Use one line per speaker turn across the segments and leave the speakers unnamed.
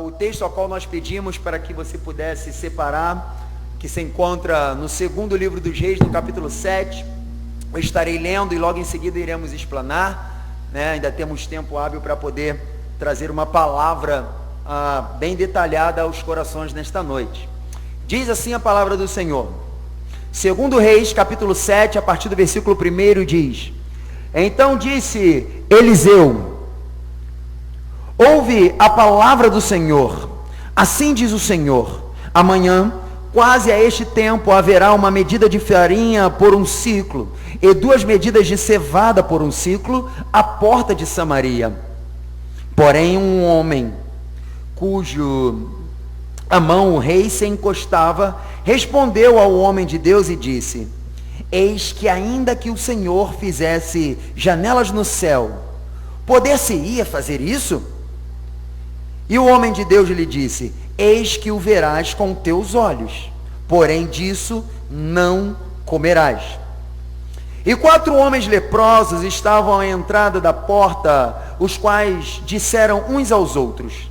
O texto ao qual nós pedimos para que você pudesse separar, que se encontra no segundo livro dos Reis, no capítulo 7. Eu estarei lendo e logo em seguida iremos explanar, né? Ainda temos tempo hábil para poder trazer uma palavra bem detalhada aos corações nesta noite. Diz assim a palavra do Senhor. Segundo Reis, capítulo 7, a partir do versículo 1, diz: Então disse Eliseu: Ouve a palavra do Senhor. Assim diz o Senhor: Amanhã, quase a este tempo, haverá uma medida de farinha por um ciclo, e 2 medidas de cevada por um ciclo, à porta de Samaria. Porém, um homem, cujo a mão o rei se encostava, respondeu ao homem de Deus e disse: Eis que ainda que o Senhor fizesse janelas no céu, poder-se-ia fazer isso? E o homem de Deus lhe disse: Eis que o verás com teus olhos, porém disso não comerás. E 4 homens leprosos estavam à entrada da porta, os quais disseram uns aos outros: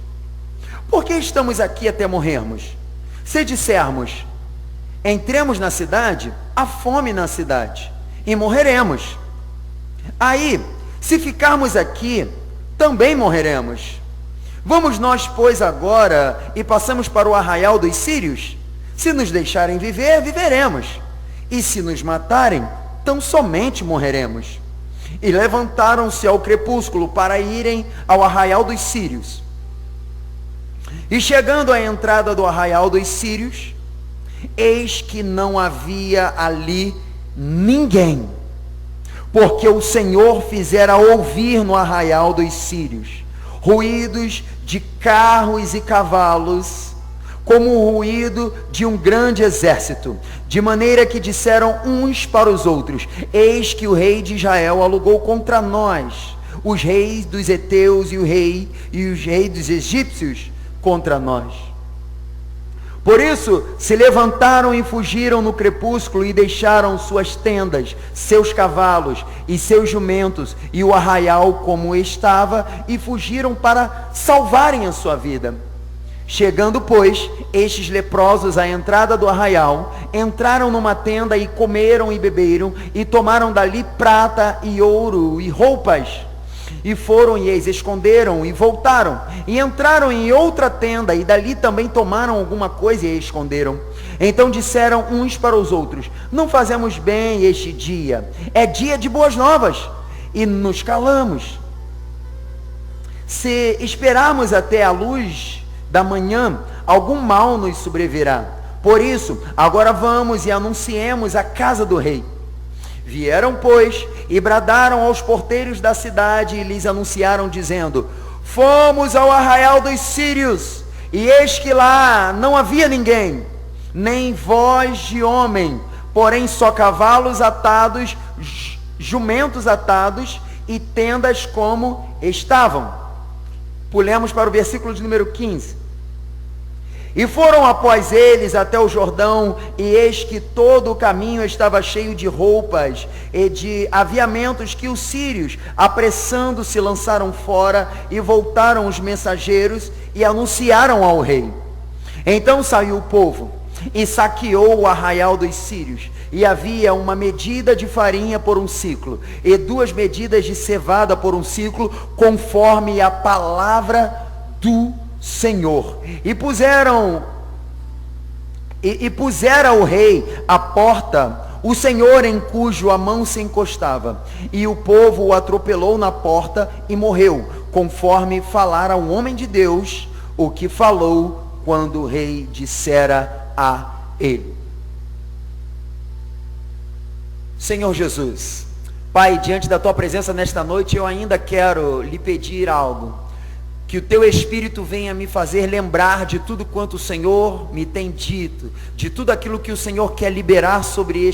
Por que estamos aqui até morrermos? Se dissermos: Entremos na cidade, há fome na cidade, e morreremos. Aí, se ficarmos aqui, também morreremos. Vamos nós, pois, agora e passamos para o arraial dos sírios? Se nos deixarem viver, viveremos. E se nos matarem, tão somente morreremos. E levantaram-se ao crepúsculo para irem ao arraial dos sírios. E chegando à entrada do arraial dos sírios, eis que não havia ali ninguém, porque o Senhor fizera ouvir no arraial dos sírios ruídos de carros e cavalos, como o ruído de um grande exército, de maneira que disseram uns para os outros: Eis que o rei de Israel alugou contra nós os reis dos heteus e os reis dos egípcios contra nós. Por isso se levantaram e fugiram no crepúsculo e deixaram suas tendas, seus cavalos e seus jumentos e o arraial como estava, e fugiram para salvarem a sua vida. Chegando, pois, estes leprosos à entrada do arraial, entraram numa tenda e comeram e beberam, e tomaram dali prata e ouro e roupas, e foram e as esconderam e voltaram, e entraram em outra tenda, e dali também tomaram alguma coisa e a esconderam. Então disseram uns para os outros: Não fazemos bem este dia, é dia de boas novas, e nos calamos. Se esperarmos até a luz da manhã, algum mal nos sobrevirá. Por isso, agora vamos e anunciemos a casa do rei. Vieram, pois, e bradaram aos porteiros da cidade e lhes anunciaram, dizendo: Fomos ao arraial dos sírios, e eis que lá não havia ninguém, nem voz de homem, porém só cavalos atados, jumentos atados e tendas como estavam. Pulemos para o versículo de número 15. E foram após eles até o Jordão, e eis que todo o caminho estava cheio de roupas e de aviamentos, que os sírios, apressando-se, lançaram fora, e voltaram os mensageiros e anunciaram ao rei. Então saiu o povo e saqueou o arraial dos sírios, e havia uma medida de farinha por um ciclo, e 2 medidas de cevada por um ciclo, conforme a palavra do Senhor. E pusera o rei à porta o Senhor em cujo a mão se encostava, e o povo o atropelou na porta e morreu, conforme falara o homem de Deus, o que falou quando o rei dissera a ele. Senhor Jesus, Pai, diante da tua presença nesta noite, eu ainda quero lhe pedir algo. Que o teu Espírito venha me fazer lembrar de tudo quanto o Senhor me tem dito, de tudo aquilo que o Senhor quer liberar sobre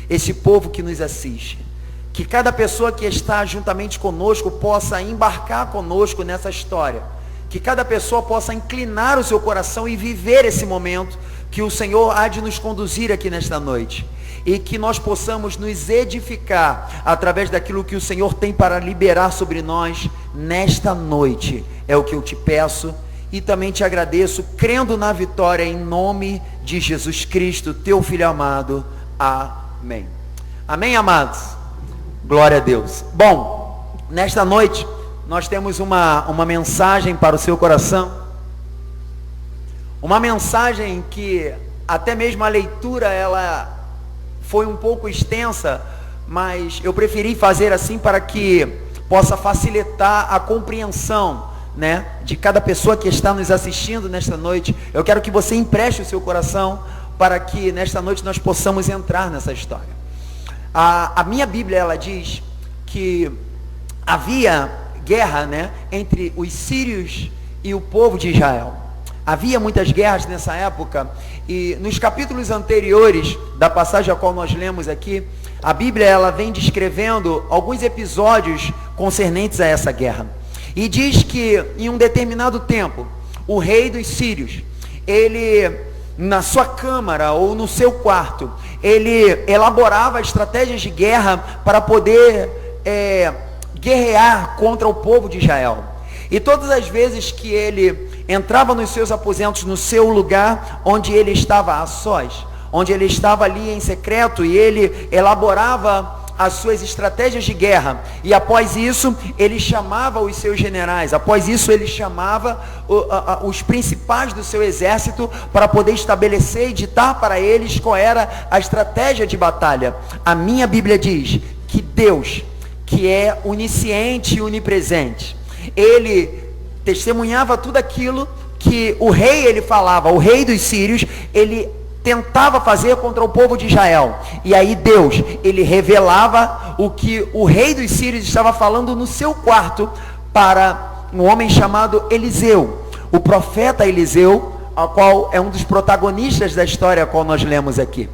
este povo que nos assiste. Que cada pessoa que está juntamente conosco possa embarcar conosco nessa história. Que cada pessoa possa inclinar o seu coração e viver esse momento que o Senhor há de nos conduzir aqui nesta noite. E que nós possamos nos edificar através daquilo que o Senhor tem para liberar sobre nós nesta noite. É o que eu te peço e também te agradeço, crendo na vitória em nome de Jesus Cristo, teu Filho amado. Amém. Amém, amados? Glória a Deus. Bom, nesta noite nós temos uma mensagem para o seu coração. Uma mensagem que até mesmo a leitura ela foi um pouco extensa, mas eu preferi fazer assim para que possa facilitar a compreensão, né, de cada pessoa que está nos assistindo nesta noite. Eu quero que você empreste o seu coração para que nesta noite nós possamos entrar nessa história. A minha Bíblia, ela diz que havia guerra, né, entre os sírios e o povo de Israel. Havia muitas guerras nessa época, e nos capítulos anteriores da passagem a qual nós lemos aqui, a Bíblia ela vem descrevendo alguns episódios concernentes a essa guerra. E diz que em um determinado tempo, o rei dos sírios, ele, na sua câmara ou no seu quarto, ele elaborava estratégias de guerra para poder guerrear contra o povo de Israel. E todas as vezes que ele entrava nos seus aposentos, no seu lugar onde ele estava a sós, onde ele estava ali em secreto, e ele elaborava as suas estratégias de guerra, e após isso ele chamava os seus generais, após isso ele chamava os principais do seu exército para poder estabelecer e ditar para eles qual era a estratégia de batalha. A minha Bíblia diz que Deus, que é onisciente e onipresente, ele testemunhava tudo aquilo que o rei ele falava, o rei dos sírios, ele tentava fazer contra o povo de Israel. E aí Deus, ele revelava o que o rei dos sírios estava falando no seu quarto para um homem chamado Eliseu, o profeta Eliseu, ao qual é um dos protagonistas da história a qual nós lemos aqui.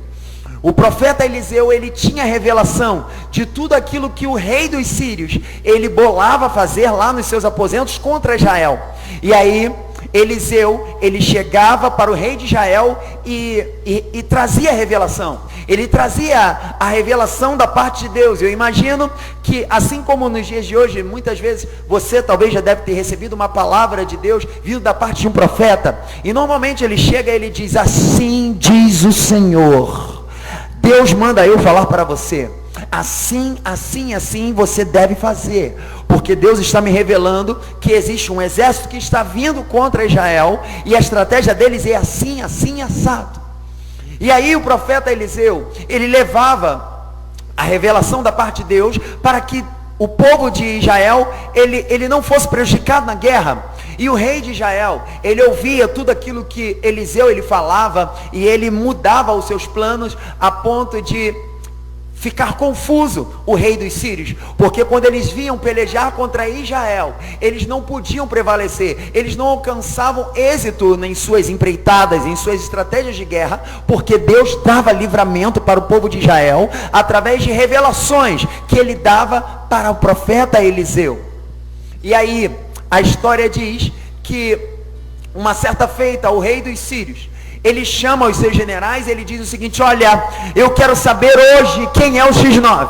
O profeta Eliseu, ele tinha revelação de tudo aquilo que o rei dos sírios, ele bolava fazer lá nos seus aposentos contra Israel. E aí, Eliseu, ele chegava para o rei de Israel e trazia a revelação. Ele trazia a revelação da parte de Deus. Eu imagino que, assim como nos dias de hoje, muitas vezes você talvez já deve ter recebido uma palavra de Deus vindo da parte de um profeta. E normalmente ele chega e ele diz: assim diz o Senhor. Deus manda eu falar para você. Assim, assim, assim você deve fazer. Porque Deus está me revelando que existe um exército que está vindo contra Israel. E a estratégia deles é assim, assim, assado. E aí o profeta Eliseu, ele levava a revelação da parte de Deus para que o povo de Israel, ele não fosse prejudicado na guerra. E o rei de Israel, ele ouvia tudo aquilo que Eliseu ele falava, e ele mudava os seus planos a ponto de ficar confuso, o rei dos sírios, porque quando eles vinham pelejar contra Israel, eles não podiam prevalecer, eles não alcançavam êxito em suas empreitadas, em suas estratégias de guerra, porque Deus dava livramento para o povo de Israel, através de revelações que ele dava para o profeta Eliseu. E aí, a história diz que, uma certa feita, o rei dos sírios, ele chama os seus generais, ele diz o seguinte: olha, eu quero saber hoje quem é o X9.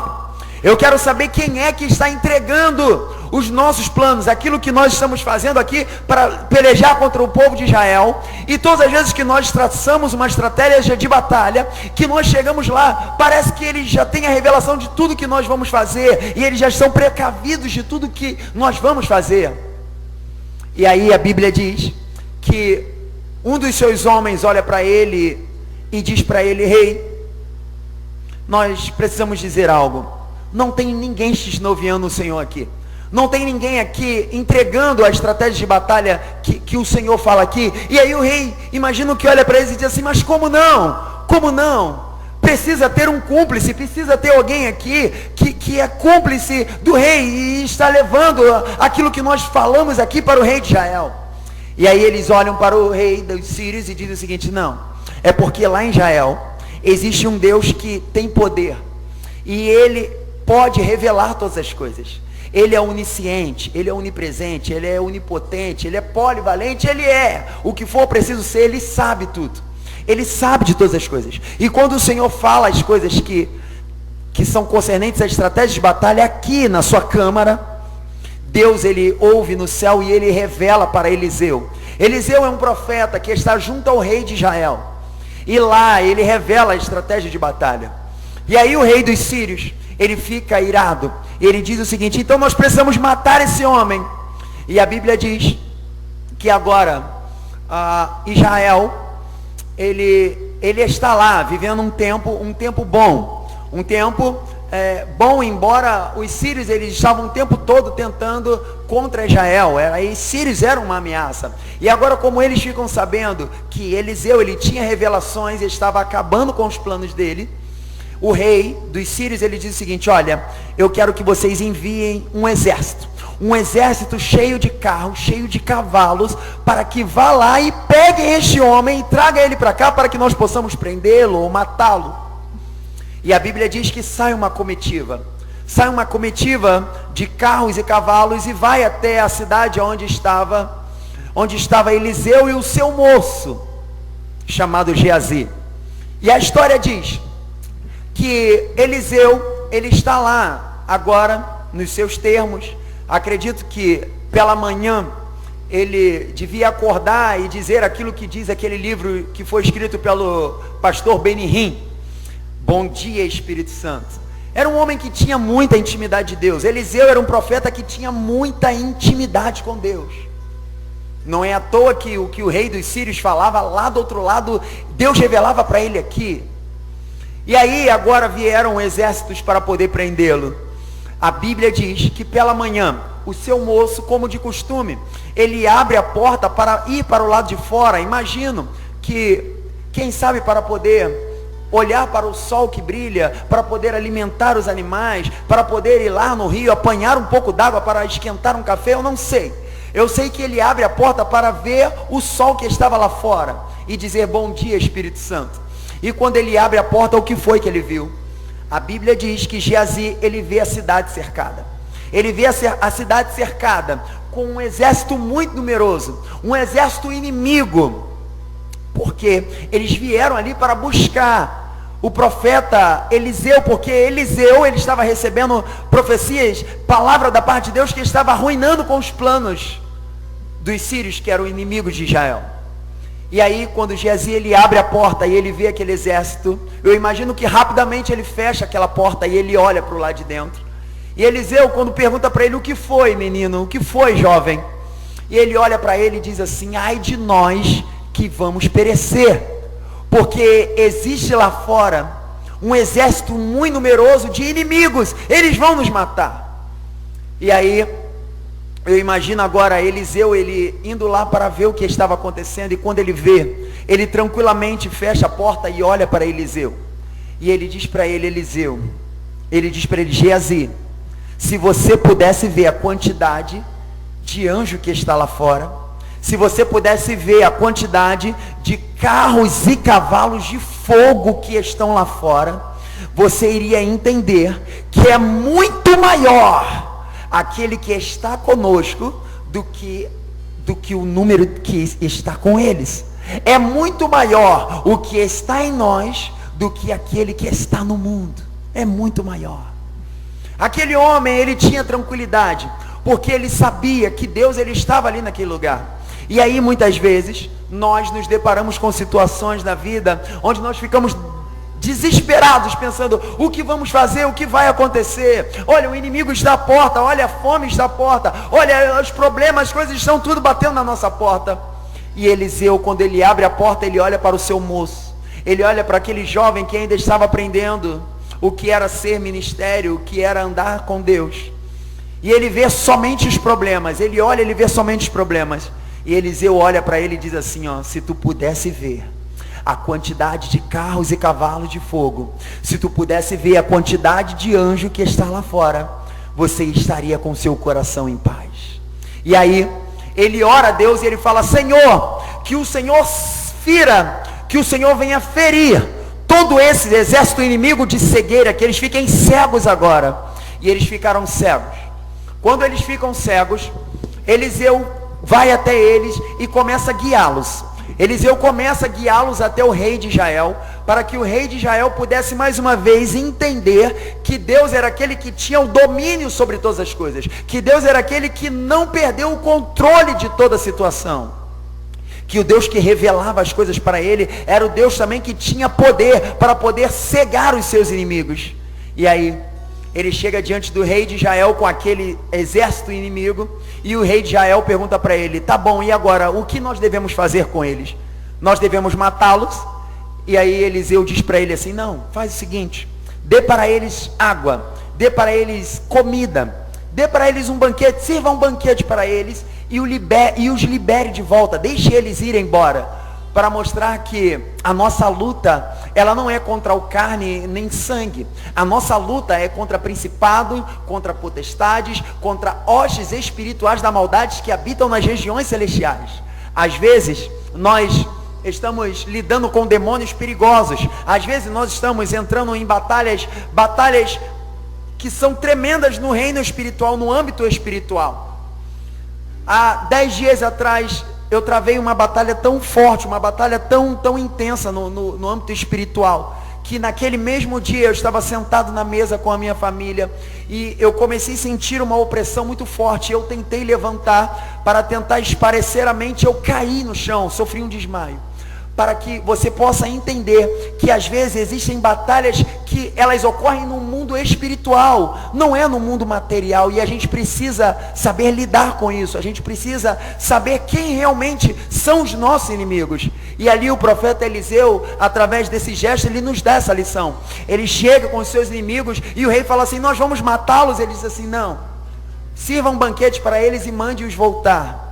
Eu quero saber quem é que está entregando os nossos planos, aquilo que nós estamos fazendo aqui para pelejar contra o povo de Israel. E todas as vezes que nós traçamos uma estratégia de batalha, que nós chegamos lá, parece que eles já têm a revelação de tudo que nós vamos fazer, e eles já estão precavidos de tudo que nós vamos fazer. E aí a Bíblia diz que um dos seus homens olha para ele e diz para ele: rei, nós precisamos dizer algo. Não tem ninguém x-noviando o Senhor aqui. Não tem ninguém aqui entregando a estratégia de batalha que o Senhor fala aqui. E aí o rei, imagino que olha para eles e diz assim: mas como não? Como não? Precisa ter um cúmplice, precisa ter alguém aqui que é cúmplice do rei e está levando aquilo que nós falamos aqui para o rei de Israel. E aí eles olham para o rei dos sírios e dizem o seguinte: não, é porque lá em Israel existe um Deus que tem poder, e ele pode revelar todas as coisas. Ele é onisciente, ele é onipresente, ele é onipotente, ele é polivalente, ele é o que for preciso ser, ele sabe tudo. Ele sabe de todas as coisas. E quando o Senhor fala as coisas que são concernentes à estratégia de batalha aqui na sua câmara, Deus, ele ouve no céu e ele revela para Eliseu Eliseu é um profeta que está junto ao rei de Israel. E lá ele revela a estratégia de batalha. E aí o rei dos sírios, ele fica irado. Ele diz o seguinte: então nós precisamos matar esse homem. E a Bíblia diz que agora Israel, ele está lá vivendo um tempo bom. Um tempo bom, embora os sírios eles estavam o tempo todo tentando contra Israel. Os sírios eram uma ameaça. E agora, como eles ficam sabendo que Eliseu ele tinha revelações e estava acabando com os planos dele, o rei dos sírios ele diz o seguinte: olha, eu quero que vocês enviem um exército cheio de carros, cheio de cavalos, para que vá lá e peguem este homem e traga ele para cá, para que nós possamos prendê-lo ou matá-lo. E a Bíblia diz que sai uma comitiva de carros e cavalos e vai até a cidade onde estava Eliseu e o seu moço, chamado Geazi. E a história diz que Eliseu, ele está lá agora, nos seus termos. Acredito que pela manhã ele devia acordar e dizer aquilo que diz aquele livro que foi escrito pelo pastor Benihim: Bom dia, Espírito Santo. Era um homem que tinha muita intimidade de Deus. Eliseu era um profeta que tinha muita intimidade com Deus. Não é à toa que o que o rei dos sírios falava lá do outro lado, Deus revelava para ele aqui. E aí agora vieram exércitos para poder prendê-lo. A Bíblia diz que pela manhã, o seu moço, como de costume, ele abre a porta para ir para o lado de fora. Imagino que, quem sabe, para poder olhar para o sol que brilha, para poder alimentar os animais, para poder ir lá no rio, apanhar um pouco d'água para esquentar um café, eu não sei. Eu sei que ele abre a porta para ver o sol que estava lá fora e dizer: bom dia, Espírito Santo. E quando ele abre a porta, o que foi que ele viu? A Bíblia diz que Geazi, ele vê a cidade cercada. Ele vê a cidade cercada com um exército muito numeroso, um exército inimigo, porque eles vieram ali para buscar o profeta Eliseu, porque Eliseu, ele estava recebendo profecias, palavra da parte de Deus, que estava arruinando com os planos dos sírios, que eram inimigos de Israel. E aí, quando Geazi ele abre a porta e ele vê aquele exército, eu imagino que rapidamente ele fecha aquela porta e ele olha para o lado de dentro. E Eliseu, quando pergunta para ele: o que foi, menino? O que foi, jovem? E ele olha para ele e diz assim: ai de nós que vamos perecer, porque existe lá fora um exército muito numeroso de inimigos, eles vão nos matar. E aí, eu imagino agora Eliseu, ele indo lá para ver o que estava acontecendo, e quando ele vê, ele tranquilamente fecha a porta e olha para Eliseu, e ele diz para ele: Eliseu, ele diz para ele: Geazi, se você pudesse ver a quantidade de anjo que está lá fora, se você pudesse ver a quantidade de carros e cavalos de fogo que estão lá fora, você iria entender que é muito maior aquele que está conosco do que o número que está com eles. É muito maior o que está em nós do que aquele que está no mundo. É muito maior. Aquele homem, ele tinha tranquilidade, porque ele sabia que Deus, ele estava ali naquele lugar. E aí, muitas vezes, nós nos deparamos com situações na vida, onde nós ficamos desesperados, pensando: o que vamos fazer, o que vai acontecer? Olha, o inimigo está à porta, olha, a fome está à porta, olha, os problemas, as coisas estão tudo batendo na nossa porta. E Eliseu, quando ele abre a porta, ele olha para o seu moço, ele olha para aquele jovem que ainda estava aprendendo o que era ser ministério, o que era andar com Deus, e ele vê somente os problemas. Ele olha, ele vê somente os problemas. E Eliseu olha para ele e diz assim: ó, se tu pudesse ver a quantidade de carros e cavalos de fogo, se tu pudesse ver a quantidade de anjo que está lá fora, você estaria com seu coração em paz. E aí, ele ora a Deus e ele fala: Senhor, que o Senhor fira, que o Senhor venha ferir todo esse exército inimigo de cegueira, que eles fiquem cegos agora. E eles ficaram cegos. Quando eles ficam cegos, Eliseu vai até eles e começa a guiá-los. Eliseu começa a guiá-los até o rei de Israel, para que o rei de Israel pudesse mais uma vez entender que Deus era aquele que tinha o domínio sobre todas as coisas, que Deus era aquele que não perdeu o controle de toda a situação. que o Deus que revelava as coisas para ele, era o Deus também que tinha poder para poder cegar os seus inimigos. E aí, ele chega diante do rei de Israel com aquele exército inimigo, e o rei de Israel pergunta para ele: tá bom, e agora, o que nós devemos fazer com eles? Nós devemos matá-los? E aí Eliseu diz para ele assim: não, faz o seguinte, dê para eles água, dê para eles comida, dê para eles um banquete, sirva um banquete para eles, e os libere de volta, deixe eles ir embora, para mostrar que a nossa luta, ela não é contra o carne nem sangue. A nossa luta é contra principado, contra potestades, contra hostes espirituais da maldade que habitam nas regiões celestiais. Às vezes, nós estamos lidando com demônios perigosos. Às vezes, nós estamos entrando em batalhas que são tremendas no reino espiritual, no âmbito espiritual. Há 10 dias atrás, eu travei uma batalha tão forte, uma batalha tão intensa no âmbito espiritual, que naquele mesmo dia eu estava sentado na mesa com a minha família, e eu comecei a sentir uma opressão muito forte. Eu tentei levantar para tentar esparecer a mente, eu caí no chão, sofri um desmaio. Para que você possa entender que às vezes existem batalhas que elas ocorrem no mundo espiritual, não é no mundo material, e a gente precisa saber lidar com isso, a gente precisa saber quem realmente são os nossos inimigos. E ali o profeta Eliseu, através desse gesto, ele nos dá essa lição. Ele chega com os seus inimigos e o rei fala assim: nós vamos matá-los. Ele diz assim: não, sirva um banquete para eles e mande-os voltar.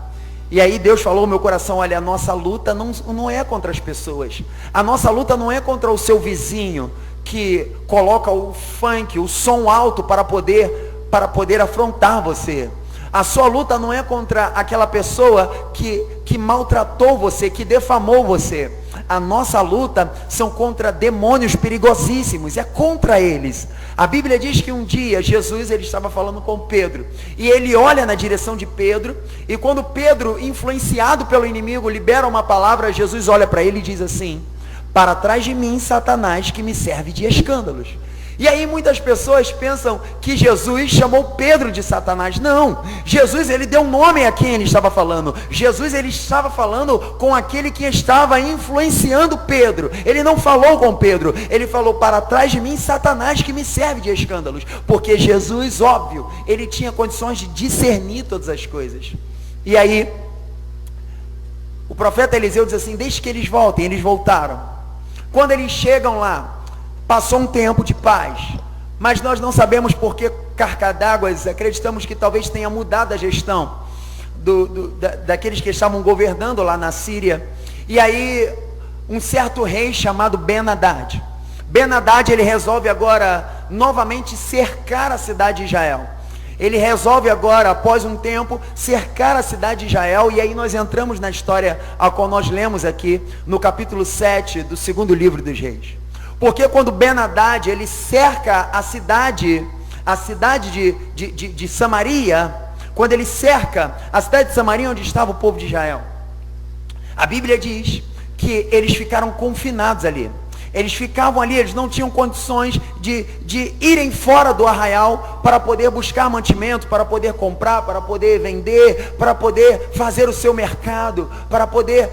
E aí Deus falou no meu coração: olha, a nossa luta não é contra as pessoas. A nossa luta não é contra o seu vizinho, que coloca o funk, o som alto para poder afrontar você. A sua luta não é contra aquela pessoa que maltratou você, que defamou você. A nossa luta são contra demônios perigosíssimos, é contra eles. A Bíblia diz que um dia Jesus, ele estava falando com Pedro, e ele olha na direção de Pedro, e quando Pedro, influenciado pelo inimigo, libera uma palavra, Jesus olha para ele e diz assim: para trás de mim, Satanás, que me serve de escândalos. E aí muitas pessoas pensam que Jesus chamou Pedro de Satanás. Não, Jesus, ele deu nome a quem ele estava falando. Jesus, ele estava falando com aquele que estava influenciando Pedro. Ele não falou com Pedro, ele falou: para trás de mim, Satanás, que me serve de escândalos. Porque Jesus, óbvio, ele tinha condições de discernir todas as coisas. E aí o profeta Eliseu diz assim: deixe que eles voltem. Eles voltaram. Quando eles chegam lá, passou um tempo de paz, mas nós não sabemos por que Carcadáguas, acreditamos que talvez tenha mudado a gestão daqueles que estavam governando lá na Síria. E aí um certo rei chamado Ben-Hadad, ele resolve agora novamente cercar a cidade de Israel. Ele resolve agora, após um tempo, cercar a cidade de Israel. E aí nós entramos na história a qual nós lemos aqui no capítulo 7 do segundo livro dos Reis. Porque quando Ben-Hadad, ele cerca a cidade de Samaria, quando ele cerca a cidade de Samaria, onde estava o povo de Israel, a Bíblia diz que eles ficaram confinados ali. Eles ficavam ali, eles não tinham condições de irem fora do arraial para poder buscar mantimento, para poder comprar, para poder vender, para poder fazer o seu mercado, para poder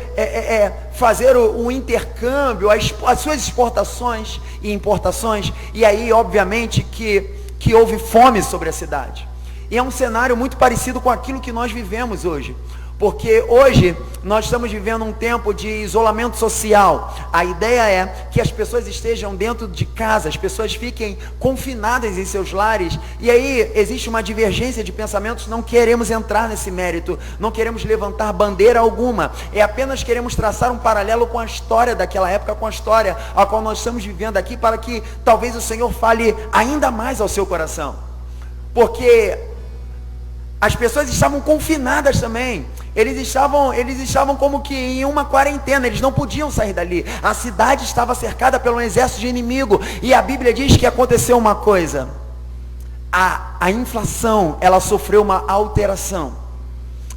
fazer o intercâmbio, as suas exportações e importações. E aí, obviamente, que houve fome sobre a cidade. E é um cenário muito parecido com aquilo que nós vivemos hoje. Porque hoje nós estamos vivendo um tempo de isolamento social. A ideia é que as pessoas estejam dentro de casa, as pessoas fiquem confinadas em seus lares. E aí existe uma divergência de pensamentos, não queremos entrar nesse mérito, não queremos levantar bandeira alguma. Apenas queremos traçar um paralelo com a história daquela época, com a história a qual nós estamos vivendo aqui, para que talvez o Senhor fale ainda mais ao seu coração. Porque as pessoas estavam confinadas também. Eles estavam como que em uma quarentena, eles não podiam sair dali. A cidade estava cercada pelo exército de inimigo. E a Bíblia diz que aconteceu uma coisa. A inflação, ela sofreu uma alteração.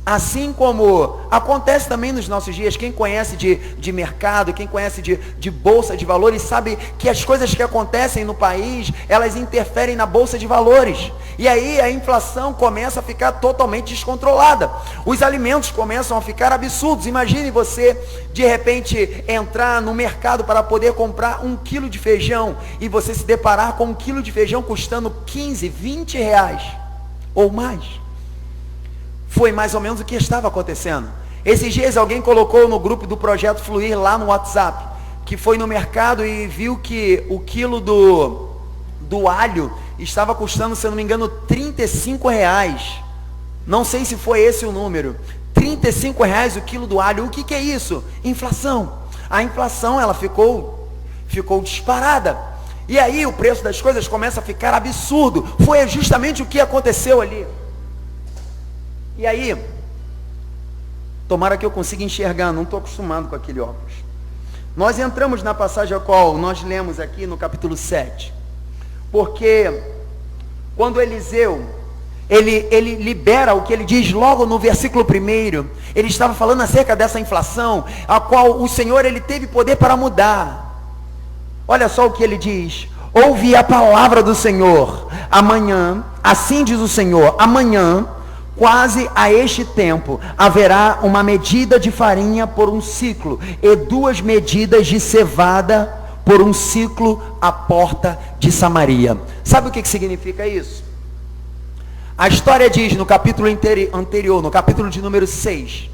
Assim como acontece também nos nossos dias. Quem conhece de mercado, quem conhece de bolsa de valores, sabe que as coisas que acontecem no país, elas interferem na bolsa de valores. E aí a inflação começa a ficar totalmente descontrolada. Os alimentos começam a ficar absurdos. Imagine você, de repente, entrar no mercado para poder comprar 1 quilo de feijão e você se deparar com 1 quilo de feijão custando 15, 20 reais ou mais. Foi mais ou menos o que estava acontecendo. Esses dias alguém colocou no grupo do Projeto Fluir lá no WhatsApp, que foi no mercado e viu que o quilo do alho estava custando, se eu não me engano, 35 reais. Não sei se foi esse o número. 35 reais o quilo do alho. O que é isso? Inflação. A inflação, ela ficou disparada. E aí o preço das coisas começa a ficar absurdo. Foi justamente o que aconteceu ali. E aí, tomara que eu consiga enxergar, não estou acostumado com aquele óculos. Nós entramos na passagem a qual nós lemos aqui no capítulo 7. Porque quando Eliseu, ele libera o que ele diz logo no versículo 1, ele estava falando acerca dessa inflação, a qual o Senhor, ele teve poder para mudar. Olha só o que ele diz: ouvi a palavra do Senhor, amanhã, assim diz o Senhor, amanhã, quase a este tempo, haverá uma medida de farinha por 1 ciclo, e 2 medidas de cevada por 1 ciclo à porta de Samaria. Sabe o que significa isso? A história diz no capítulo anterior, no capítulo de número 6,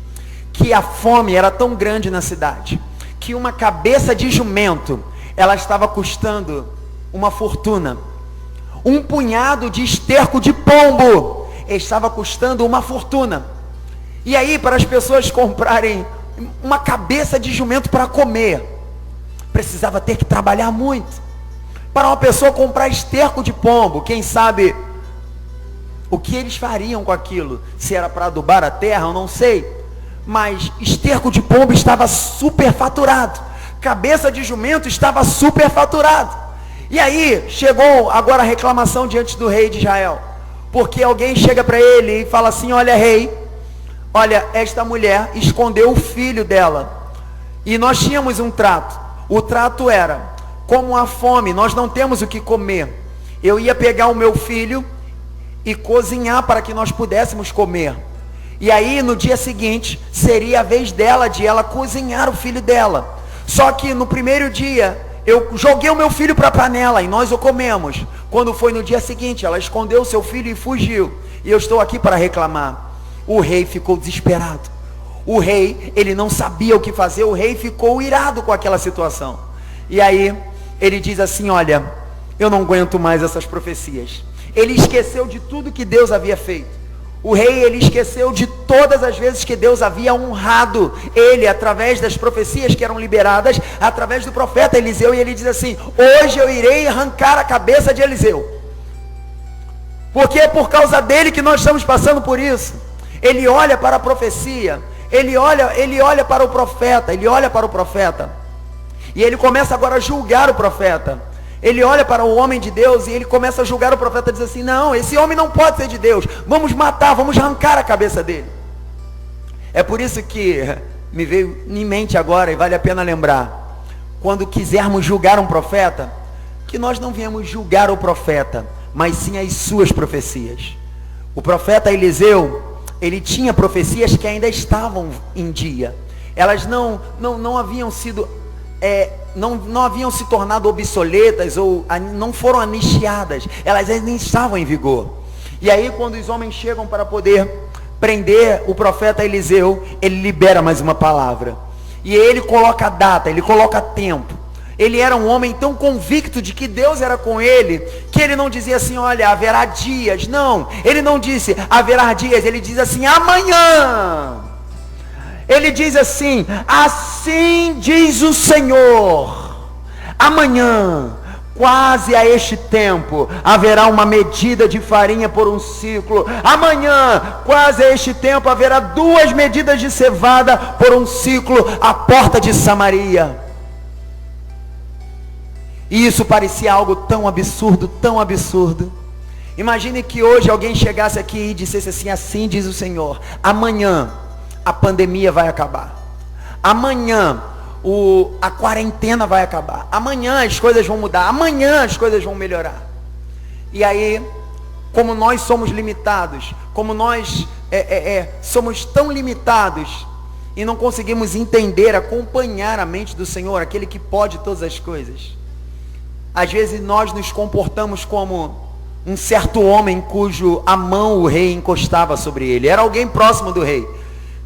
que a fome era tão grande na cidade, que uma cabeça de jumento, ela estava custando uma fortuna. Um punhado de esterco de pombo estava custando uma fortuna. E aí, para as pessoas comprarem uma cabeça de jumento para comer, precisava ter que trabalhar muito. Para uma pessoa comprar esterco de pombo, quem sabe o que eles fariam com aquilo? Se era para adubar a terra, eu não sei. Mas esterco de pombo estava superfaturado. Cabeça de jumento estava superfaturado. E aí, chegou agora a reclamação diante do rei de Israel. Porque alguém chega para ele e fala assim: olha, rei, olha, esta mulher escondeu o filho dela. E nós tínhamos um trato. O trato era, como a fome, nós não temos o que comer. Eu ia pegar o meu filho e cozinhar para que nós pudéssemos comer. E aí, no dia seguinte, seria a vez dela de ela cozinhar o filho dela. Só que no primeiro dia, eu joguei o meu filho para a panela e nós o comemos. Quando foi no dia seguinte, ela escondeu o seu filho e fugiu. E eu estou aqui para reclamar. O rei ficou desesperado. O rei, ele não sabia o que fazer. O rei ficou irado com aquela situação. E aí, ele diz assim: olha, eu não aguento mais essas profecias. Ele esqueceu de tudo que Deus havia feito. O rei, ele esqueceu de todas as vezes que Deus havia honrado ele, através das profecias que eram liberadas, através do profeta Eliseu. E ele diz assim: hoje eu irei arrancar a cabeça de Eliseu. Porque é por causa dele que nós estamos passando por isso. Ele olha para a profecia, ele olha para o profeta, e ele começa agora a julgar o profeta. Ele olha para o homem de Deus e ele começa a julgar o profeta, diz assim: não, esse homem não pode ser de Deus, vamos matar, vamos arrancar a cabeça dele. É por isso que me veio em mente agora, e vale a pena lembrar, quando quisermos julgar um profeta, que nós não viemos julgar o profeta, mas sim as suas profecias. O profeta Eliseu, ele tinha profecias que ainda estavam em dia. Elas não haviam sido não haviam se tornado obsoletas ou não foram anistiadas, elas ainda estavam em vigor. E aí, quando os homens chegam para poder prender o profeta Eliseu, ele libera mais uma palavra, e ele coloca data, ele coloca tempo. Ele era um homem tão convicto de que Deus era com ele, que ele não dizia assim: olha, haverá dias. Não, ele não disse haverá dias, ele diz assim: amanhã. Ele diz assim: assim diz o Senhor, amanhã, quase a este tempo, haverá uma medida de farinha por 1 ciclo. Amanhã, quase a este tempo, haverá 2 medidas de cevada por 1 ciclo à porta de Samaria. E isso parecia algo tão absurdo, tão absurdo. Imagine que hoje alguém chegasse aqui e dissesse assim: assim diz o Senhor, amanhã a pandemia vai acabar. Amanhã a quarentena vai acabar. Amanhã as coisas vão mudar. Amanhã as coisas vão melhorar. E aí como nós somos limitados, como nós somos tão limitados e não conseguimos entender, acompanhar a mente do Senhor, aquele que pode todas as coisas. Às vezes nós nos comportamos como um certo homem a mão o rei encostava sobre ele. Era alguém próximo do rei,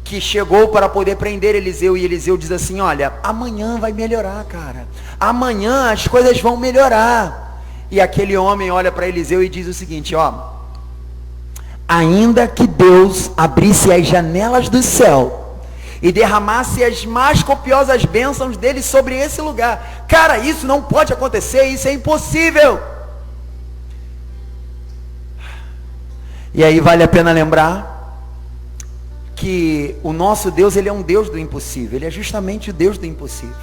que chegou para poder prender Eliseu, e Eliseu diz assim: olha, amanhã vai melhorar, cara. Amanhã as coisas vão melhorar. E aquele homem olha para Eliseu e diz o seguinte: ó, ainda que Deus abrisse as janelas do céu e derramasse as mais copiosas bênçãos dele sobre esse lugar. Cara, isso não pode acontecer, isso é impossível. E aí vale a pena lembrar que o nosso Deus, ele é um Deus do impossível. Ele é justamente o Deus do impossível.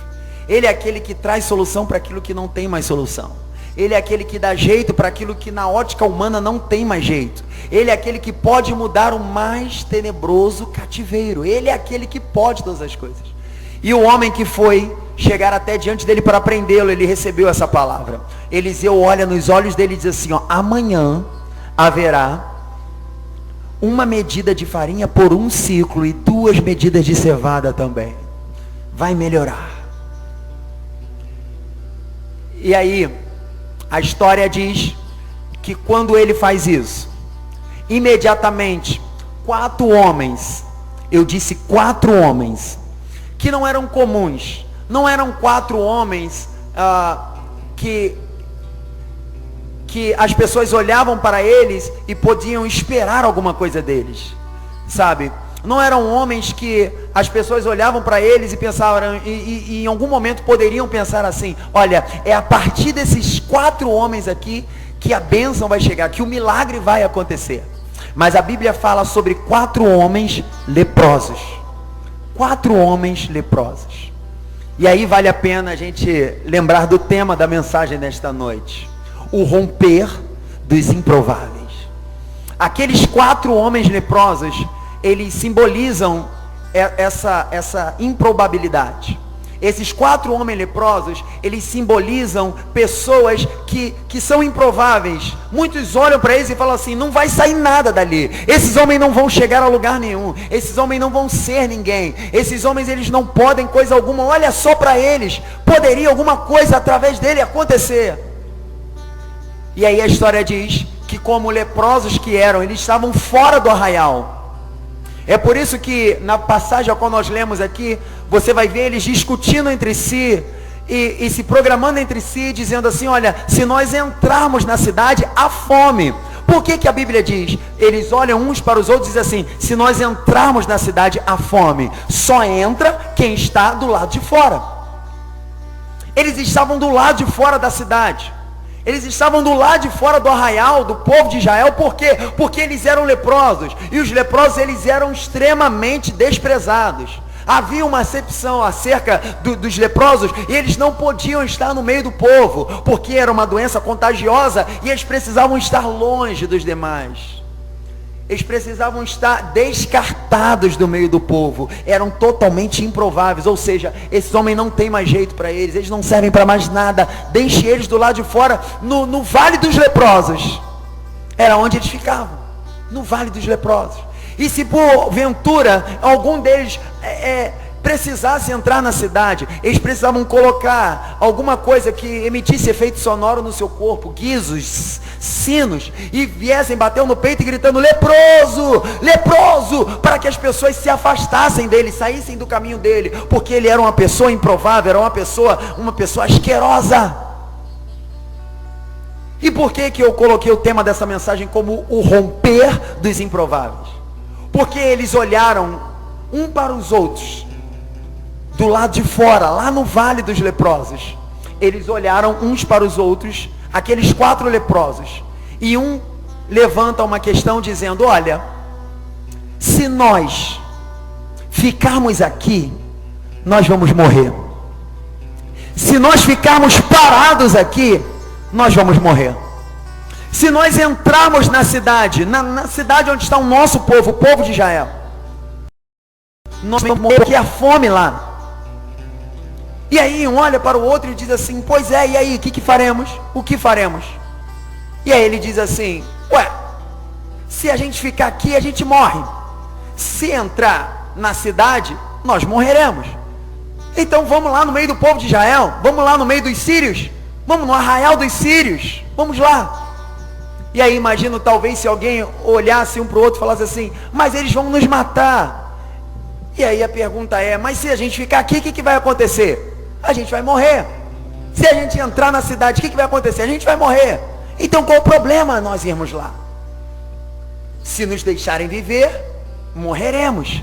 Ele é aquele que traz solução para aquilo que não tem mais solução. Ele é aquele que dá jeito para aquilo que na ótica humana não tem mais jeito. Ele é aquele que pode mudar o mais tenebroso cativeiro. Ele é aquele que pode todas as coisas. E o homem que foi chegar até diante dele para prendê-lo, ele recebeu essa palavra. Eliseu olha nos olhos dele e diz assim: ó, amanhã haverá uma medida de farinha por um ciclo e 2 medidas de cevada também. Vai melhorar. E aí, a história diz que quando ele faz isso, imediatamente, 4 homens, eu disse 4 homens, que não eram comuns, não eram 4 homens que as pessoas olhavam para eles e podiam esperar alguma coisa deles, sabe? Não eram homens que as pessoas olhavam para eles e pensavam, e em algum momento poderiam pensar assim: olha, é a partir desses 4 homens aqui que a bênção vai chegar, que o milagre vai acontecer. Mas a Bíblia fala sobre 4 homens leprosos. 4 homens leprosos. E aí vale a pena a gente lembrar do tema da mensagem desta noite: o romper dos improváveis. Aqueles 4 homens leprosos, eles simbolizam essa improbabilidade. Esses 4 homens leprosos, eles simbolizam pessoas que são improváveis. Muitos olham para eles e falam assim: não vai sair nada dali. Esses homens não vão chegar a lugar nenhum. Esses homens não vão ser ninguém. Esses homens, eles não podem coisa alguma. Olha só para eles. Poderia alguma coisa através dele acontecer. E aí a história diz que, como leprosos que eram, eles estavam fora do arraial. É por isso que na passagem qual nós lemos aqui, você vai ver eles discutindo entre si e se programando entre si, dizendo assim: olha, se nós entrarmos na cidade, há fome. Por que a Bíblia diz? Eles olham uns para os outros e dizem assim: se nós entrarmos na cidade, há fome. Só entra quem está do lado de fora. Eles estavam do lado de fora da cidade. Eles estavam do lado de fora do arraial do povo de Israel. Por quê? Porque eles eram leprosos. E os leprosos, eles eram extremamente desprezados. Havia uma acepção acerca dos leprosos, e eles não podiam estar no meio do povo, porque era uma doença contagiosa, e eles precisavam estar longe dos demais. Eles precisavam estar descartados do meio do povo. Eram totalmente improváveis. Ou seja, esses homens não tem mais jeito para eles. Eles não servem para mais nada. Deixe eles do lado de fora, no Vale dos Leprosos. Era onde eles ficavam, no Vale dos Leprosos. E se porventura algum deles precisasse entrar na cidade, eles precisavam colocar alguma coisa que emitisse efeito sonoro no seu corpo, guizos, sinos, e viessem batendo no peito e gritando: leproso, leproso, para que as pessoas se afastassem dele, saíssem do caminho dele, porque ele era uma pessoa improvável, era uma pessoa asquerosa. E por que eu coloquei o tema dessa mensagem como o romper dos improváveis? Porque eles olharam um para os outros, do lado de fora, lá no Vale dos Leprosos. Eles olharam uns para os outros, aqueles 4 leprosos, e um levanta uma questão dizendo: olha, se nós ficarmos aqui, nós vamos morrer. Se nós ficarmos parados aqui, nós vamos morrer. Se nós entrarmos na cidade, na cidade onde está o nosso povo, o povo de Israel, nós vamos morrer, porque há fome lá. E aí um olha para o outro e diz assim: pois é, e aí, o que faremos? O que faremos? E aí ele diz assim: ué, se a gente ficar aqui, a gente morre. Se entrar na cidade, nós morreremos. Então vamos lá no meio do povo de Israel, vamos lá no meio dos sírios, vamos no arraial dos sírios, vamos lá. E aí imagino talvez se alguém olhasse um para o outro e falasse assim, mas eles vão nos matar. E aí a pergunta é, mas se a gente ficar aqui, o que vai acontecer? A gente vai morrer. Se a gente entrar na cidade, o que vai acontecer? A gente vai morrer. Então qual o problema nós irmos lá? Se nos deixarem viver, morreremos.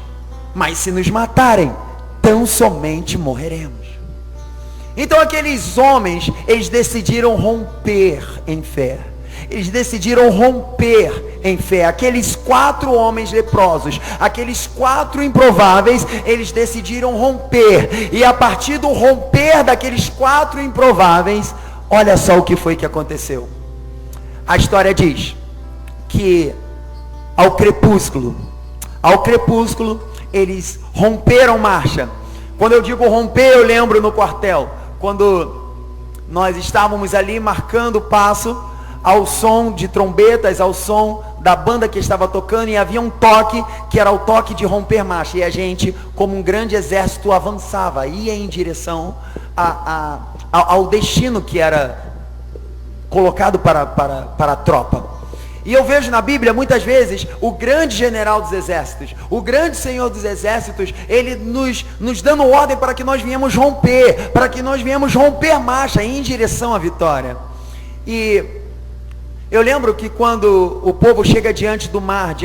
Mas se nos matarem, tão somente morreremos. Então aqueles homens, eles decidiram romper em fé. Eles decidiram romper em fé. Aqueles 4 homens leprosos, aqueles 4 improváveis, eles decidiram romper. E a partir do romper daqueles 4 improváveis, olha só o que foi que aconteceu. A história diz que ao crepúsculo, eles romperam marcha. Quando eu digo romper, eu lembro no quartel, quando nós estávamos ali marcando o passo, ao som de trombetas, ao som da banda que estava tocando, e havia um toque, que era o toque de romper marcha, e a gente, como um grande exército, avançava, ia em direção ao destino que era colocado para a tropa. E eu vejo na Bíblia, muitas vezes, o grande general dos exércitos, o grande Senhor dos exércitos, ele nos dando ordem para que nós viemos romper marcha em direção à vitória. E eu lembro que quando o povo chega diante do mar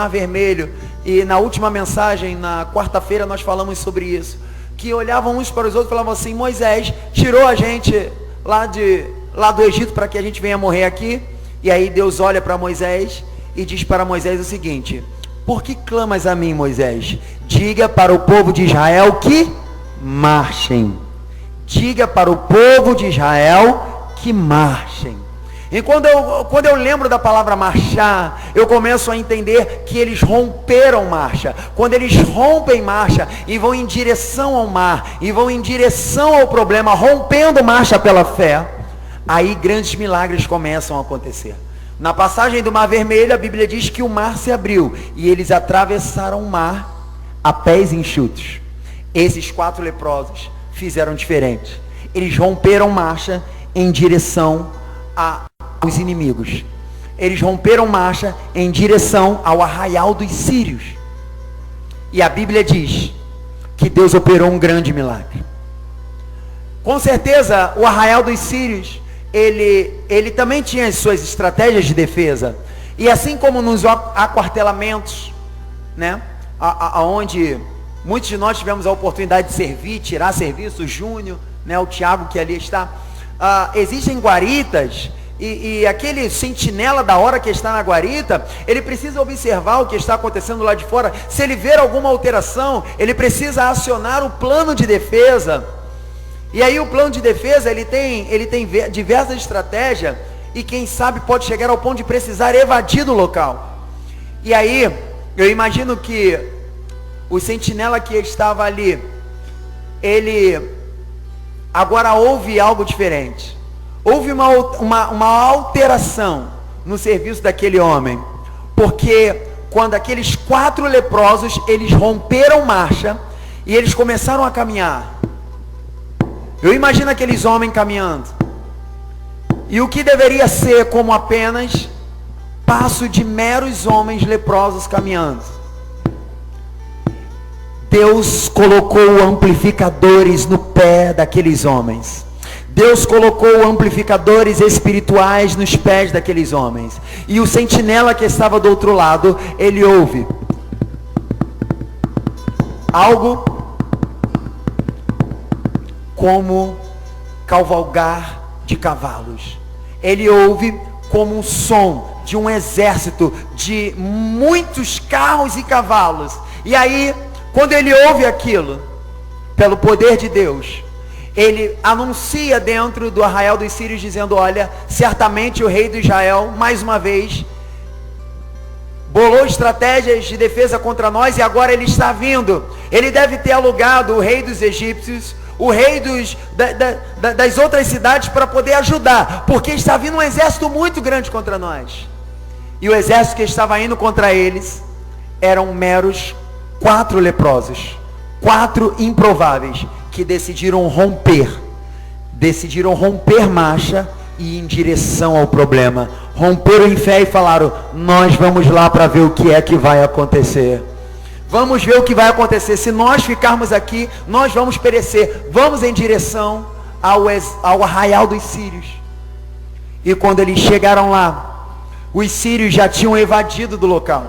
Vermelho, e na última mensagem, na quarta-feira, nós falamos sobre isso, que olhavam uns para os outros e falavam assim, Moisés tirou a gente lá do Egito para que a gente venha morrer aqui. E aí Deus olha para Moisés e diz para Moisés o seguinte, por que clamas a mim, Moisés? Diga para o povo de Israel que marchem. Diga para o povo de Israel que marchem. E quando eu lembro da palavra marchar, eu começo a entender que eles romperam marcha. Quando eles rompem marcha e vão em direção ao mar, e vão em direção ao problema, rompendo marcha pela fé, aí grandes milagres começam a acontecer. Na passagem do Mar Vermelho, a Bíblia diz que o mar se abriu, e eles atravessaram o mar a pés enxutos. Esses 4 leprosos fizeram diferente. Eles romperam marcha em direção aos inimigos. Eles romperam marcha em direção ao arraial dos sírios. E a Bíblia diz que Deus operou um grande milagre. Com certeza, o arraial dos sírios, ele também tinha as suas estratégias de defesa. E assim como nos aquartelamentos, né, onde muitos de nós tivemos a oportunidade de servir, tirar serviço, o Júnior, né, o Tiago que ali está, existem guaritas, e aquele sentinela da hora que está na guarita, ele precisa observar o que está acontecendo lá de fora. Se ele ver alguma alteração, ele precisa acionar o plano de defesa. E aí o plano de defesa, ele tem diversas estratégias, e quem sabe pode chegar ao ponto de precisar evadir do local. E aí, eu imagino que o sentinela que estava ali, ele agora ouve algo diferente. Houve uma alteração no serviço daquele homem, porque quando aqueles 4 leprosos, eles romperam marcha, e eles começaram a caminhar. Eu imagino aqueles homens caminhando, e o que deveria ser como apenas passo de meros homens leprosos caminhando, Deus colocou amplificadores no pé daqueles homens. Deus colocou amplificadores espirituais nos pés daqueles homens. E o sentinela que estava do outro lado, ele ouve algo como cavalgar de cavalos. Ele ouve como um som de um exército, de muitos carros e cavalos. E aí, quando ele ouve aquilo, pelo poder de Deus, ele anuncia dentro do arraial dos sírios, dizendo, olha, certamente o rei de Israel, mais uma vez, bolou estratégias de defesa contra nós, e agora ele está vindo. Ele deve ter alugado o rei dos egípcios, o rei das outras cidades, para poder ajudar, porque está vindo um exército muito grande contra nós. E o exército que estava indo contra eles eram meros 4 leprosos, 4 improváveis, que decidiram romper marcha e ir em direção ao problema. Romperam em fé e falaram: nós vamos lá para ver o que é que vai acontecer. Vamos ver o que vai acontecer. Se nós ficarmos aqui, nós vamos perecer. Vamos em direção ao arraial dos sírios. E quando eles chegaram lá, os sírios já tinham evadido do local.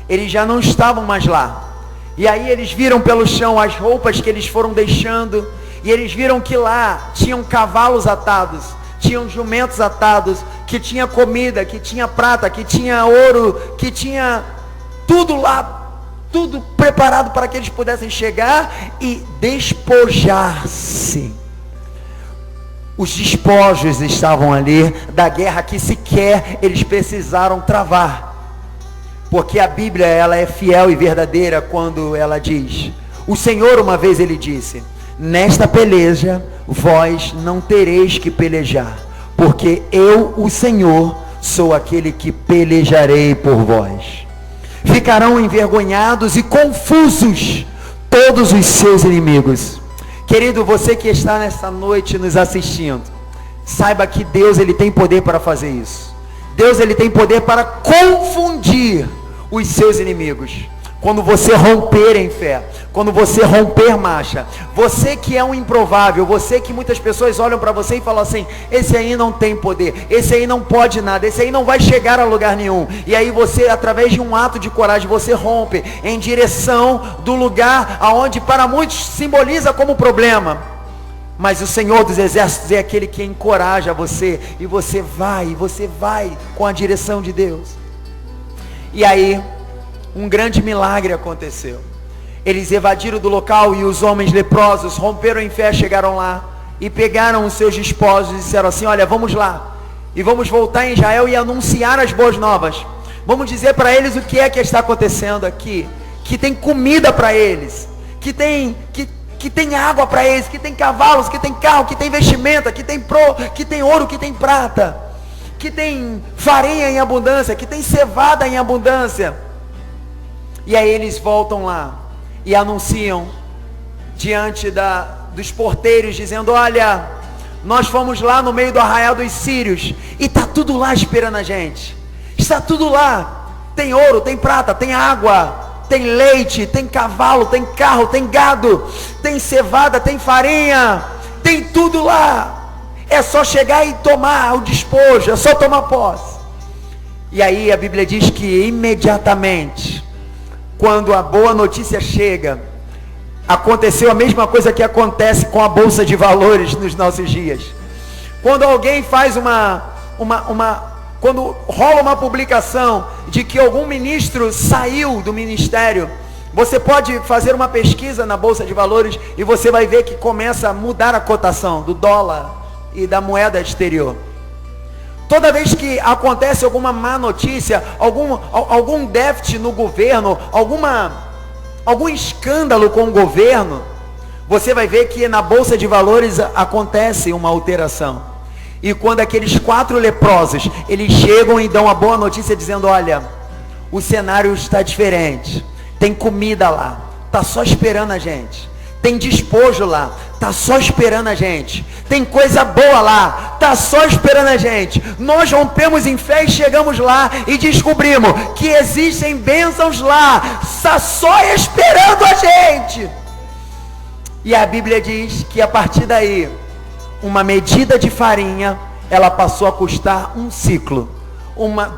Eles já não estavam mais lá. E aí eles viram pelo chão as roupas que eles foram deixando. E eles viram que lá tinham cavalos atados, tinham jumentos atados, que tinha comida, que tinha prata, que tinha ouro, que tinha tudo lá, tudo preparado para que eles pudessem chegar e despojar-se. Os despojos estavam ali da guerra que sequer eles precisaram travar. Porque a Bíblia, ela é fiel e verdadeira quando ela diz: o Senhor uma vez ele disse: nesta peleja vós não tereis que pelejar, porque eu, o Senhor, sou aquele que pelejarei por vós. Ficarão envergonhados e confusos todos os seus inimigos. Querido, você que está nesta noite nos assistindo, saiba que Deus, ele tem poder para fazer isso. Deus, ele tem poder para confundir os seus inimigos. Quando você romper em fé, quando você romper marcha, você que é um improvável, você que muitas pessoas olham para você e falam assim: esse aí não tem poder, esse aí não pode nada, esse aí não vai chegar a lugar nenhum. E aí você, através de um ato de coragem, você rompe em direção do lugar aonde para muitos simboliza como problema. Mas o Senhor dos Exércitos é aquele que encoraja você, e você vai com a direção de Deus. E aí, um grande milagre aconteceu. Eles evadiram do local e os homens leprosos romperam em fé, chegaram lá e pegaram os seus despojos e disseram assim: olha, vamos lá e vamos voltar em Israel e anunciar as boas novas. Vamos dizer para eles o que é que está acontecendo aqui, que tem comida para eles, que tem água para eles, que tem cavalos, que tem carro, que tem vestimenta, que tem ouro, que tem prata, que tem farinha em abundância, que tem cevada em abundância. E aí eles voltam lá e anunciam diante dos porteiros, dizendo: olha, nós fomos lá no meio do arraial dos sírios e está tudo lá esperando a gente. Está tudo lá. Tem ouro, tem prata, tem água, tem leite, tem cavalo, tem carro, tem gado, tem cevada, tem farinha, tem tudo lá. É só chegar e tomar o despojo, é só tomar posse. E aí a Bíblia diz que imediatamente, quando a boa notícia chega, aconteceu a mesma coisa que acontece com a Bolsa de Valores nos nossos dias. Quando alguém faz quando rola uma publicação de que algum ministro saiu do ministério, você pode fazer uma pesquisa na Bolsa de Valores e você vai ver que começa a mudar a cotação do dólar e da moeda exterior. Toda vez que acontece alguma má notícia, algum déficit no governo, algum escândalo com o governo, você vai ver que na Bolsa de Valores acontece uma alteração. E quando aqueles 4 leprosos, eles chegam e dão a boa notícia dizendo: olha, o cenário está diferente, tem comida lá, está só esperando a gente, tem despojo lá, está só esperando a gente, tem coisa boa lá, está só esperando a gente. Nós rompemos em fé e chegamos lá e descobrimos que existem bênçãos lá, está só esperando a gente. E a Bíblia diz que a partir daí, uma medida de farinha, ela passou a custar um ciclo.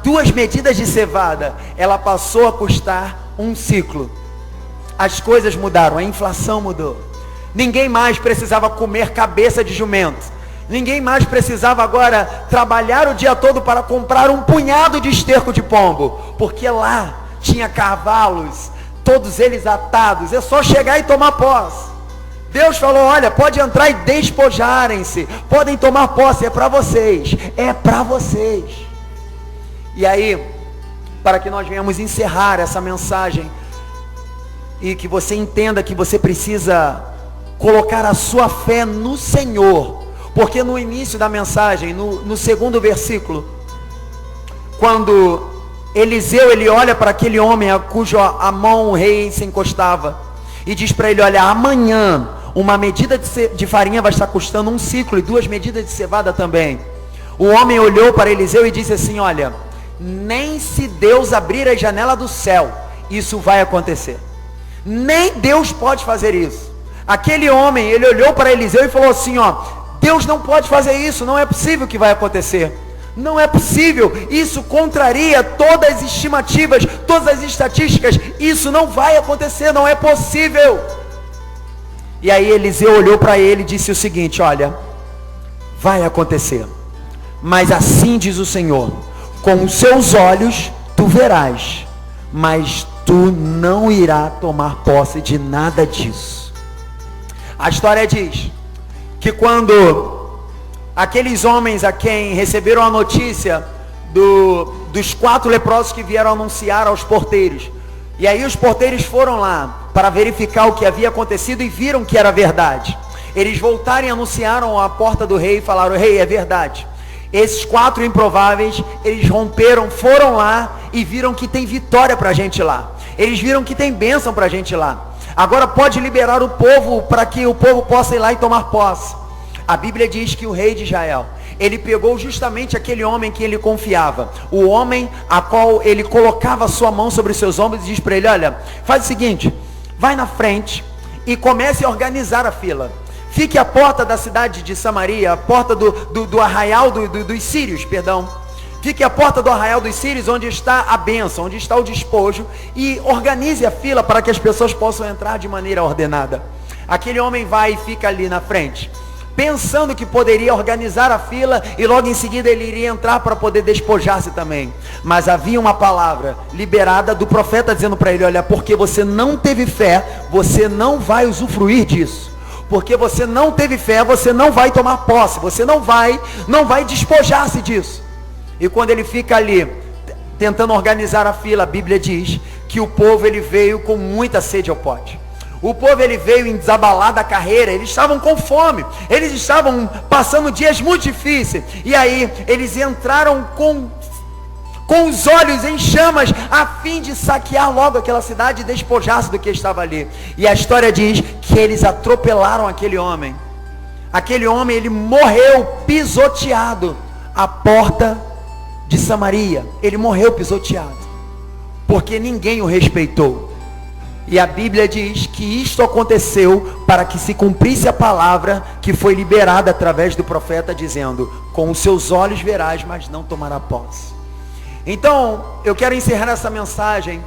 2 medidas de cevada, ela passou a custar um ciclo. As coisas mudaram, a inflação mudou. Ninguém mais precisava comer cabeça de jumento. Ninguém mais precisava agora trabalhar o dia todo para comprar um punhado de esterco de pombo, porque lá tinha cavalos, todos eles atados. É só chegar e tomar posse. Deus falou: olha, pode entrar e despojarem-se, podem tomar posse, é para vocês, é para vocês. E aí, para que nós venhamos encerrar essa mensagem, e que você entenda que você precisa colocar a sua fé no Senhor, porque no início da mensagem, no 2º versículo, quando Eliseu, ele olha para aquele homem a cuja a mão o rei se encostava e diz para ele: olha, amanhã uma medida de farinha vai estar custando 1 ciclo e 2 medidas de cevada também. O homem olhou para Eliseu e disse assim: olha, nem se Deus abrir a janela do céu, isso vai acontecer. Nem Deus pode fazer isso. Aquele homem, ele olhou para Eliseu e falou assim: ó, Deus não pode fazer isso, não é possível que vai acontecer. Não é possível, isso contraria todas as estimativas, todas as estatísticas, isso não vai acontecer, não é possível. E aí Eliseu olhou para ele e disse o seguinte: olha, vai acontecer, mas assim diz o Senhor, com os seus olhos tu verás, mas tu não irá tomar posse de nada disso. A história diz que quando aqueles homens a quem receberam a notícia dos 4 leprosos que vieram anunciar aos porteiros, e aí os porteiros foram lá para verificar o que havia acontecido e viram que era verdade. Eles voltaram e anunciaram à porta do rei e falaram: rei, é verdade. Esses 4 improváveis, eles romperam, foram lá e viram que tem vitória para a gente lá. Eles viram que tem bênção para a gente lá. Agora pode liberar o povo para que o povo possa ir lá e tomar posse. A Bíblia diz que o rei de Israel, ele pegou justamente aquele homem que ele confiava, o homem a qual ele colocava a sua mão sobre os seus ombros e diz para ele: olha, faz o seguinte, vai na frente e comece a organizar a fila. Fique à porta da cidade de Samaria, a porta do arraial dos sírios, perdão. Fique à porta do arraial dos sírios, onde está a bênção, onde está o despojo, e organize a fila para que as pessoas possam entrar de maneira ordenada. Aquele homem vai e fica ali na frente, pensando que poderia organizar a fila e logo em seguida ele iria entrar para poder despojar-se também. Mas havia uma palavra liberada do profeta dizendo para ele: olha, porque você não teve fé, você não vai usufruir disso. Porque você não teve fé, você não vai tomar posse, você não vai despojar-se disso. E quando ele fica ali tentando organizar a fila, a Bíblia diz que o povo, ele veio com muita sede ao pote. O povo, ele veio em desabalada carreira, eles estavam com fome, eles estavam passando dias muito difíceis, e aí eles entraram com os olhos em chamas, a fim de saquear logo aquela cidade e despojar-se do que estava ali. E a história diz que eles atropelaram aquele homem. Aquele homem, ele morreu pisoteado à porta de Samaria. Ele morreu pisoteado, porque ninguém o respeitou. E a Bíblia diz que isto aconteceu para que se cumprisse a palavra que foi liberada através do profeta, dizendo: com os seus olhos verás, mas não tomará posse. Então, eu quero encerrar essa mensagem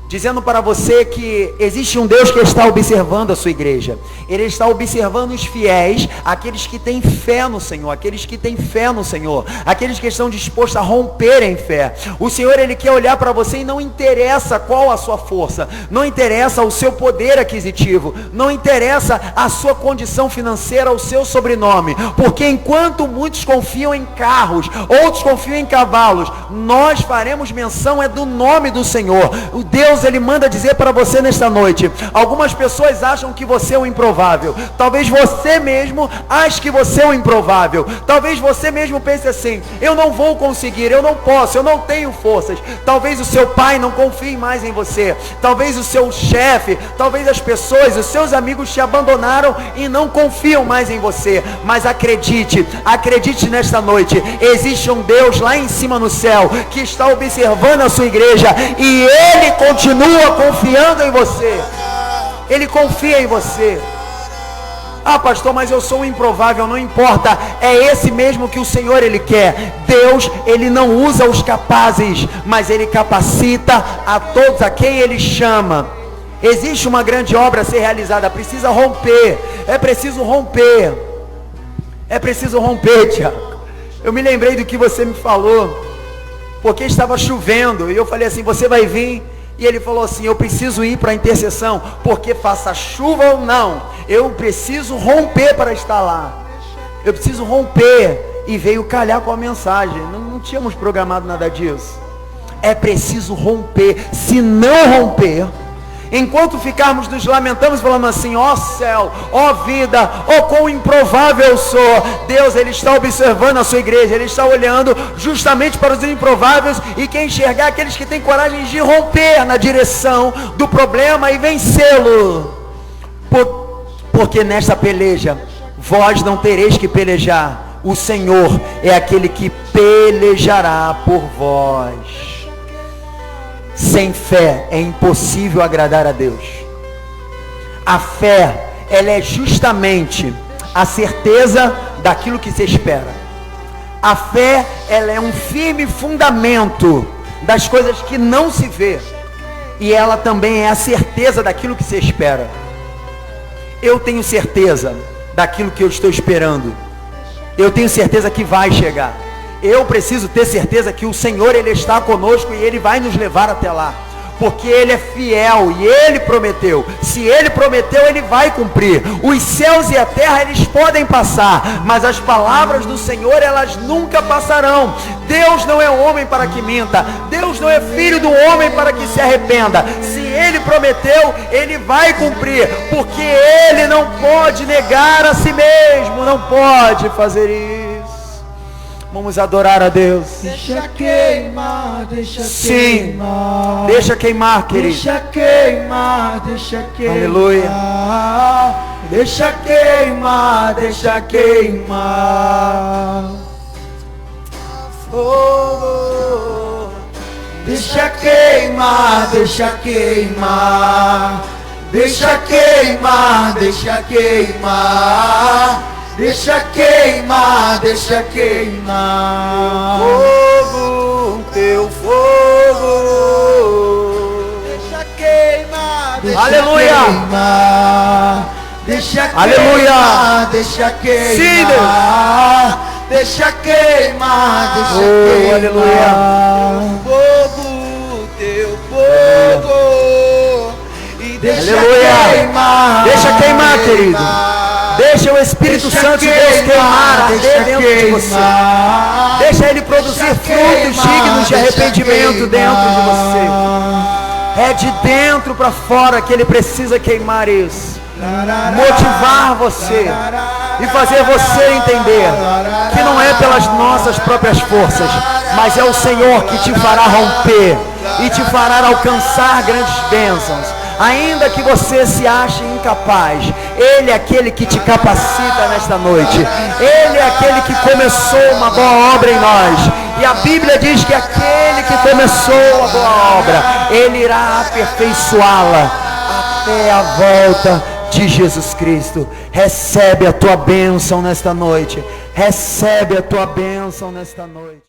dizendo para você que existe um Deus que está observando a sua igreja. Ele está observando os fiéis, aqueles que têm fé no Senhor, aqueles que têm fé no Senhor, aqueles que estão dispostos a romper em fé. O Senhor, Ele quer olhar para você e não interessa qual a sua força, não interessa o seu poder aquisitivo, não interessa a sua condição financeira, o seu sobrenome, porque enquanto muitos confiam em carros, outros confiam em cavalos, nós faremos menção do nome do Senhor. O Deus, Ele manda dizer para você nesta noite: algumas pessoas acham que você é o improvável, talvez você mesmo ache que você é o improvável, talvez você mesmo pense assim: eu não vou conseguir, eu não posso, eu não tenho forças. Talvez o seu pai não confie mais em você, talvez o seu chefe, talvez as pessoas, os seus amigos te abandonaram e não confiam mais em você. Mas acredite nesta noite, existe um Deus lá em cima no céu, que está observando a sua igreja, e Ele continua confiando em você. Ele confia em você. Ah, pastor, mas eu sou um improvável. Não importa, é esse mesmo que o Senhor, Ele quer. Deus, Ele não usa os capazes, mas Ele capacita a todos a quem Ele chama. Existe uma grande obra a ser realizada, precisa romper, é preciso romper, Tiago. Eu me lembrei do que você me falou, porque estava chovendo, e eu falei assim: você vai vir? E ele falou assim: eu preciso ir para a intercessão, porque faça chuva ou não, eu preciso romper para estar lá, eu preciso romper. E veio calhar com a mensagem, não tínhamos programado nada disso. É preciso romper. Se não romper, Enquanto ficarmos nos lamentamos, falando assim, ó céu, ó vida, ó quão improvável eu sou. Deus, Ele está observando a sua igreja, Ele está olhando justamente para os improváveis e quer enxergar aqueles que têm coragem de romper na direção do problema e vencê-lo. Porque nesta peleja, vós não tereis que pelejar, o Senhor é aquele que pelejará por vós. Sem fé é impossível agradar a Deus. A fé, ela é justamente a certeza daquilo que se espera. A fé, ela é um firme fundamento das coisas que não se vê. E ela também é a certeza daquilo que se espera. Eu tenho certeza daquilo que eu estou esperando. Eu tenho certeza que vai chegar. Eu preciso ter certeza que o Senhor, Ele está conosco e Ele vai nos levar até lá. Porque Ele é fiel e Ele prometeu. Se Ele prometeu, Ele vai cumprir. Os céus e a terra, eles podem passar, mas as palavras do Senhor, elas nunca passarão. Deus não é homem para que minta. Deus não é filho do homem para que se arrependa. Se Ele prometeu, Ele vai cumprir. Porque Ele não pode negar a si mesmo. Não pode fazer isso. Vamos adorar a Deus.
Deixa queimar, deixa queimar.
Deixa queimar, querido.
Deixa queimar, deixa queimar.
Aleluia.
Deixa queimar, deixa queimar. Oh, deixa queimar, deixa queimar. Deixa queimar, deixa queimar. Deixa queimar, deixa queimar.
Teu fogo.
Deixa queimar, deixa
Aleluia.
queimar. Deixa
Aleluia.
queimar, deixa queimar.
Sim, Deus.
Deixa queimar, deixa queimar.
Aleluia.
Teu fogo. E deixa
Aleluia.
queimar.
Deixa queimar, querido. Deixa o Espírito Santo de Deus queimar, arder dentro de você. Deixa Ele produzir frutos dignos de arrependimento dentro de você. É de dentro para fora que Ele precisa queimar isso. Motivar você e fazer você entender que não é pelas nossas próprias forças, mas é o Senhor que te fará romper e te fará alcançar grandes bênçãos. Ainda que você se ache incapaz, Ele é aquele que te capacita nesta noite. Ele é aquele que começou uma boa obra em nós. E a Bíblia diz que aquele que começou a boa obra, Ele irá aperfeiçoá-la até a volta de Jesus Cristo. Recebe a tua bênção nesta noite. Recebe a tua bênção nesta noite.